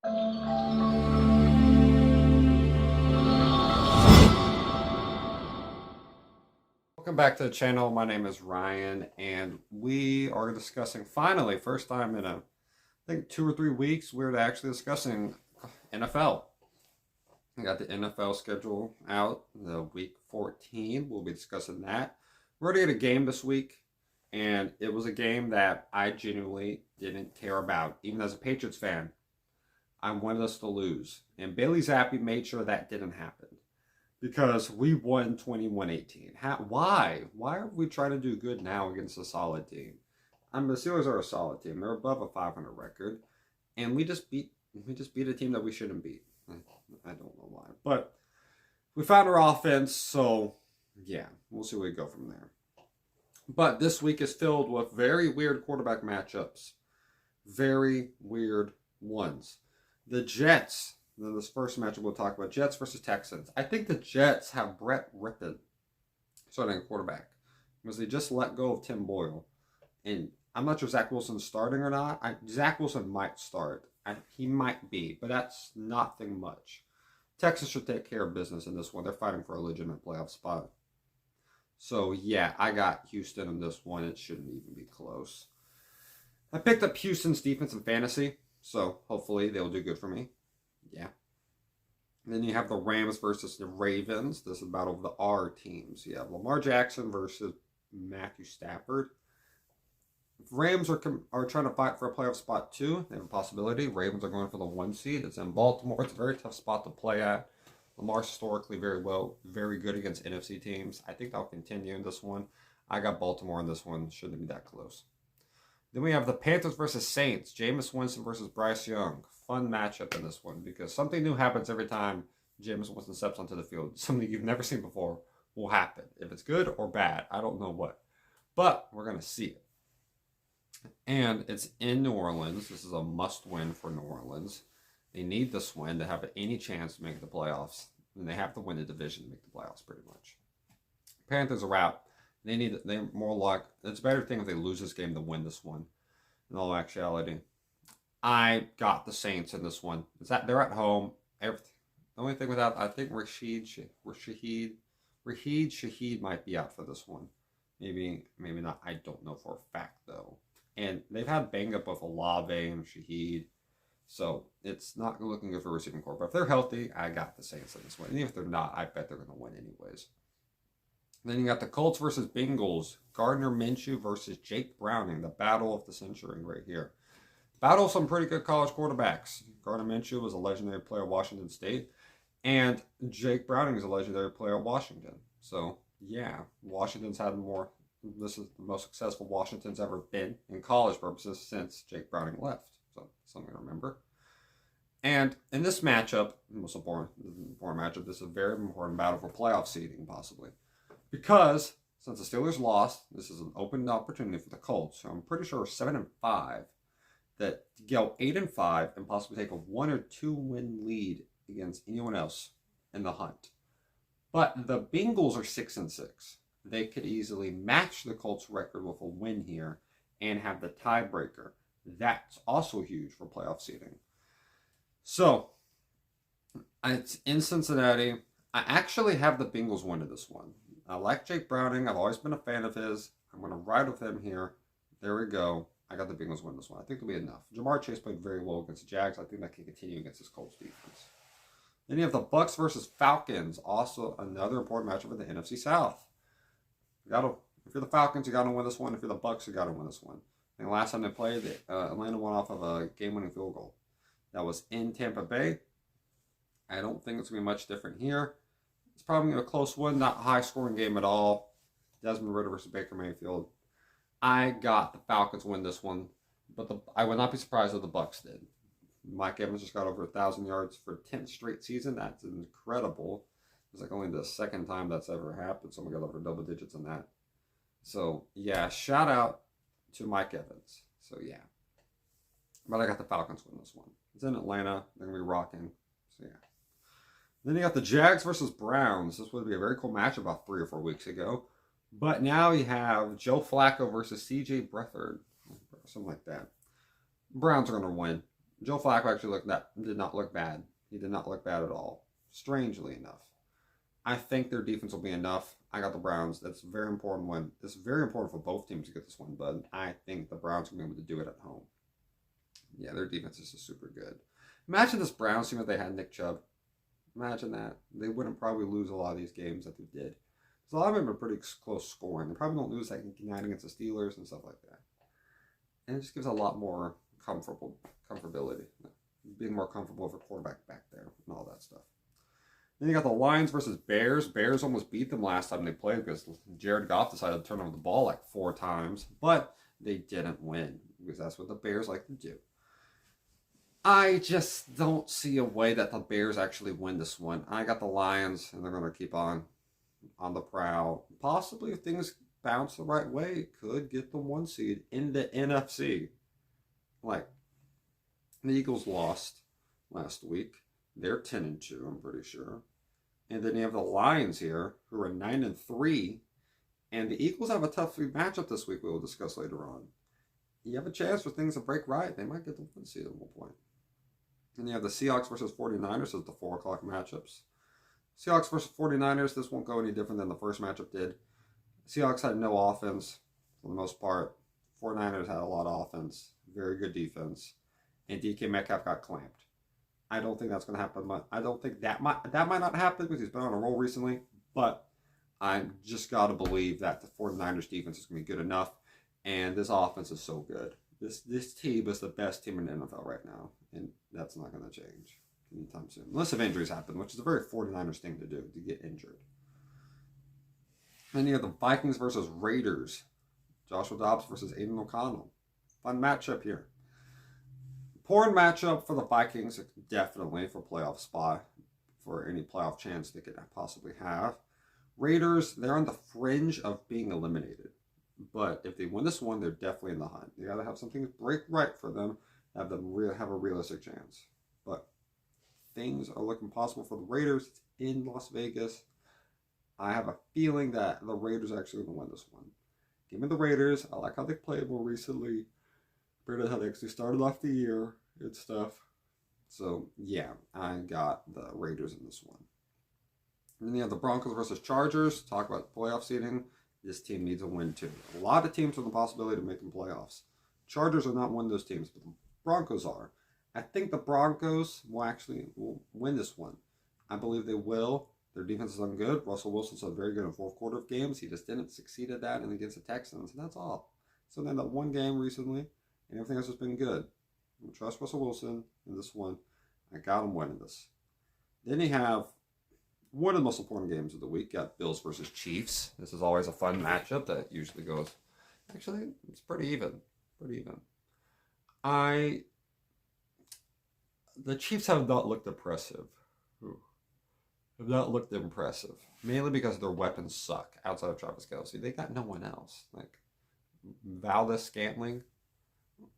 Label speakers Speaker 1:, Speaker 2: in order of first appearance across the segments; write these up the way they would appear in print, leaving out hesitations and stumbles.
Speaker 1: Welcome back to the channel. My name is Ryan, and we are discussing finally, first time in I think 2 or 3 weeks, we're actually discussing NFL. We got the NFL schedule out, the week 14. We'll be discussing that. We already had a game this week, and it was a game that I genuinely didn't care about, even as a Patriots fan. I wanted us to lose, and Bailey Zappi made sure that didn't happen. Because we won 21-18. Why? Why are we trying to do good now against a solid team? The Steelers are a solid team. They're above a 500 record, and we just beat a team that we shouldn't beat. I don't know why, but we found our offense. So yeah, we'll see where we go from there. But this week is filled with very weird quarterback matchups. Very weird ones. The Jets. Then this first matchup we'll talk about, Jets versus Texans. I think the Jets have Brett Rippon starting at quarterback because they just let go of Tim Boyle. And I'm not sure Zach Wilson's starting or not. Zach Wilson might start. He might be, but that's nothing much. Texas should take care of business in this one. They're fighting for a legitimate playoff spot. So, yeah, I got Houston in this one. It shouldn't even be close. I picked up Houston's defense in fantasy, so hopefully they'll do good for me. Yeah. And then you have the Rams versus the Ravens. This is about over the R teams. You have Lamar Jackson versus Matthew Stafford. Rams are trying to fight for a playoff spot too. They have a possibility. Ravens are going for the 1 seed. It's in Baltimore. It's a very tough spot to play at. Lamar's historically very good against NFC teams. I think they'll continue in this one. I got Baltimore in this one. Shouldn't be that close. Then we have the Panthers versus Saints. Jameis Winston versus Bryce Young. Fun matchup in this one because something new happens every time Jameis Winston steps onto the field. Something you've never seen before will happen. If it's good or bad, I don't know what. But we're going to see it. And it's in New Orleans. This is a must-win for New Orleans. They need this win to have any chance to make the playoffs. And they have to win the division to make the playoffs pretty much. Panthers are out. They're more luck. It's a better thing if they lose this game than win this one. In all actuality, I got the Saints in this one. They're at home. The only thing without, I think Rashid Shaheed might be out for this one. Maybe not. I don't know for a fact though. And they've had bang up with Olave and Shaheed, so it's not looking good for receiving corps. But if they're healthy, I got the Saints in this one. And even if they're not, I bet they're going to win anyways. Then you got the Colts versus Bengals. Gardner Minshew versus Jake Browning. The battle of the century right here. Battle of some pretty good college quarterbacks. Gardner Minshew was a legendary player at Washington State. And Jake Browning is a legendary player at Washington. So, yeah, Washington's had more. This is the most successful Washington's ever been in college purposes since Jake Browning left. So, something to remember. And in this matchup, most important matchup, this is a very important battle for playoff seeding, possibly. Because since the Steelers lost, this is an open opportunity for the Colts. So I'm pretty sure 7-5 that go 8-5 and possibly take a 1 or 2 win lead against anyone else in the hunt. But the Bengals are 6-6. They could easily match the Colts record with a win here and have the tiebreaker. That's also huge for playoff seeding. So it's in Cincinnati. I actually have the Bengals winning this one. I like Jake Browning. I've always been a fan of his. I'm going to ride with him here. There we go. I got the Bengals win this one. I think it'll be enough. Jamar Chase played very well against the Jags. I think that can continue against this Colts defense. Then you have the Bucks versus Falcons. Also another important matchup in the NFC South. If you're the Falcons, you got to win this one. If you're the Bucks, you got to win this one. And last time they played, Atlanta went off of a game-winning field goal. That was in Tampa Bay. I don't think it's going to be much different here. It's probably a close one, not a high-scoring game at all. Desmond Ridder versus Baker Mayfield. I got the Falcons win this one, but I would not be surprised if the Bucks did. Mike Evans just got over 1,000 yards for 10th straight season. That's incredible. It's like only the second time that's ever happened. Someone got over double digits in that. So, yeah, shout out to Mike Evans. So, yeah. But I got the Falcons win this one. It's in Atlanta. They're going to be rocking. So, yeah. Then you got the Jags versus Browns. This would be a very cool match about 3 or 4 weeks ago. But now you have Joe Flacco versus C.J. Beathard. Something like that. Browns are going to win. Joe Flacco actually did not look bad. He did not look bad at all. Strangely enough. I think their defense will be enough. I got the Browns. That's a very important win. It's very important for both teams to get this one, but I think the Browns will be able to do it at home. Yeah, their defense is just super good. Imagine this Browns team if they had Nick Chubb. Imagine that. They wouldn't probably lose a lot of these games that they did. So a lot of them are pretty close scoring. They probably don't lose that night against the Steelers and stuff like that. And it just gives a lot more comfortability. Being more comfortable with a quarterback back there and all that stuff. Then you got the Lions versus Bears. Bears almost beat them last time they played because Jared Goff decided to turn over the ball like 4 times. But they didn't win because that's what the Bears like to do. I just don't see a way that the Bears actually win this one. I got the Lions, and they're going to keep on the prowl. Possibly, if things bounce the right way, could get the 1 seed in the NFC. Like, the Eagles lost last week. They're 10-2, I'm pretty sure. And then you have the Lions here, who are 9-3. And the Eagles have a tough matchup this week we will discuss later on. You have a chance for things to break right. They might get the 1 seed at one point. And you have the Seahawks versus 49ers as the 4 o'clock matchups. Seahawks versus 49ers, this won't go any different than the first matchup did. Seahawks had no offense for the most part. 49ers had a lot of offense. Very good defense. And DK Metcalf got clamped. I don't think that's going to happen. I don't think that might not happen because he's been on a roll recently. But I just got to believe that the 49ers defense is going to be good enough. And this offense is so good. This team is the best team in the NFL right now. And that's not going to change anytime soon. Unless if injuries happen, which is a very 49ers thing to do, to get injured. Then you have the Vikings versus Raiders. Joshua Dobbs versus Aiden O'Connell. Fun matchup here. Important matchup for the Vikings, definitely for playoff spot, for any playoff chance they could possibly have. Raiders, they're on the fringe of being eliminated. But if they win this one, they're definitely in the hunt. You got to have something break right for them, have them have a realistic chance. But things are looking possible for the Raiders. It's in Las Vegas. I have a feeling that the Raiders are actually going to win this one. Give me the Raiders. I like how they played more recently. Compared to how they actually started off the year and stuff. So, yeah, I got the Raiders in this one. And then you have the Broncos versus Chargers. Talk about playoff seeding. This team needs a win, too. A lot of teams have the possibility of making playoffs. Chargers are not one of those teams, but the Broncos are. I think the Broncos will win this one. I believe they will. Their defense is done good. Russell Wilson's done very good in the fourth quarter of games. He just didn't succeed at that and against the Texans, and that's all. So then that one game recently, and everything else has been good. I trust Russell Wilson in this one. I got him winning this. Then you have one of the most important games of the week. Got Bills versus Chiefs. This is always a fun matchup that usually goes. Actually, it's pretty even. The Chiefs have not looked impressive. Have not looked impressive. Mainly because their weapons suck outside of Travis Kelce. They got no one else. Like Valdez-Scantling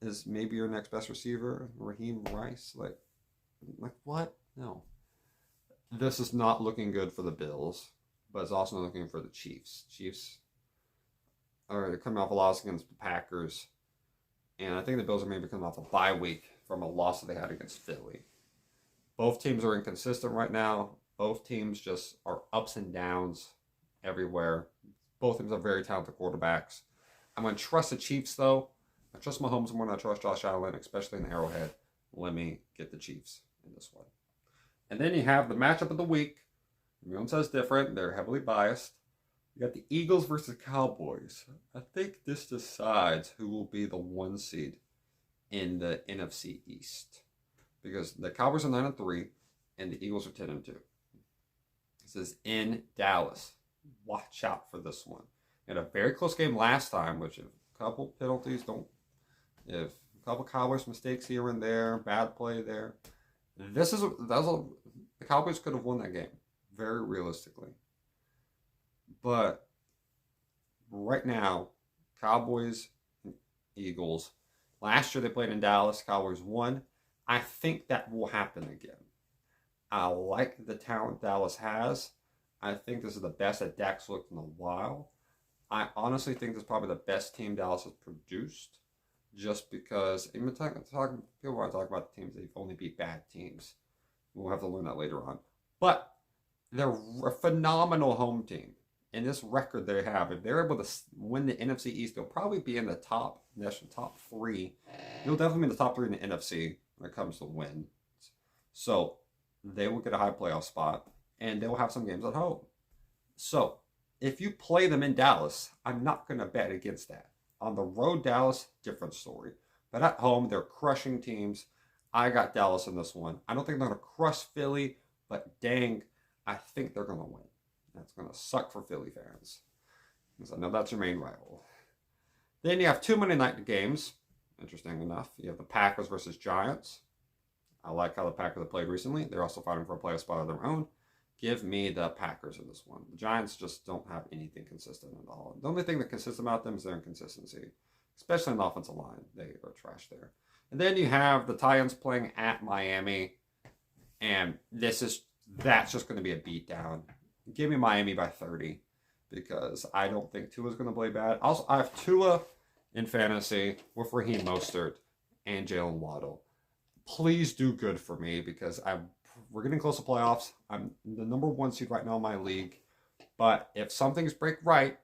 Speaker 1: is maybe your next best receiver. Raheem Rice. Like what? No. This is not looking good for the Bills, but it's also not looking for the Chiefs. Chiefs are coming off a loss against the Packers, and I think the Bills are maybe coming off a bye week from a loss that they had against Philly. Both teams are inconsistent right now. Both teams just are ups and downs everywhere. Both teams are very talented quarterbacks. I'm going to trust the Chiefs, though. I trust Mahomes more than I trust Josh Allen, especially in Arrowhead. Let me get the Chiefs in this one. And then you have the matchup of the week. Everyone says different. They're heavily biased. You got the Eagles versus Cowboys. I think this decides who will be the 1 seed in the NFC East. Because the Cowboys are 9-3 and the Eagles are 10-2. This is in Dallas. Watch out for this one. We had a very close game last time, which if a couple penalties if a couple Cowboys mistakes here and there, bad play there. The Cowboys could have won that game, very realistically. But right now, Cowboys and Eagles. Last year they played in Dallas. Cowboys won. I think that will happen again. I like the talent Dallas has. I think this is the best that Dak's looked in a while. I honestly think this is probably the best team Dallas has produced. just because even people want to talk about the teams they've only beat bad teams. We'll have to learn that later on. But they're a phenomenal home team. And this record they have, if they're able to win the NFC East, they'll probably be in the top three. They'll definitely be in the top three in the NFC when it comes to wins. So they will get a high playoff spot, and they'll have some games at home. So if you play them in Dallas, I'm not going to bet against that. On the road, Dallas, different story. But at home, they're crushing teams. I got Dallas in this one. I don't think they're going to crush Philly, but dang, I think they're going to win. That's going to suck for Philly fans, because I know that's your main rival. Then you have 2 Monday night games. Interesting enough, you have the Packers versus Giants. I like how the Packers have played recently. They're also fighting for a playoff spot of their own. Give me the Packers in this one. The Giants just don't have anything consistent at all. The only thing that consistent about them is their inconsistency, especially in the offensive line. They are trash there. And then you have the Titans playing at Miami, and that's just going to be a beatdown. Give me Miami by 30, because I don't think Tua's going to play bad. Also, I have Tua in fantasy with Raheem Mostert and Jalen Waddle. Please do good for me, because we're getting close to playoffs. I'm the number 1 seed right now in my league. But if some things break right,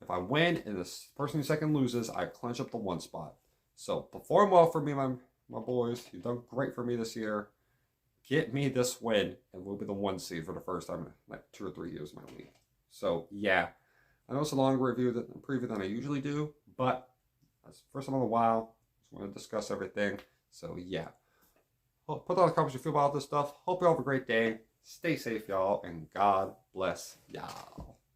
Speaker 1: if I win and this person who second loses, I clinch up the 1 spot. So perform well for me, my boys. You've done great for me this year. Get me this win, and we'll be the 1 seed for the first time in like 2 or 3 years in my league. So yeah, I know it's a longer preview than I usually do, but that's the first time in a while. Just want to discuss everything. So yeah, put down in the comments what you feel about this stuff. Hope you all have a great day. Stay safe, y'all, and God bless y'all.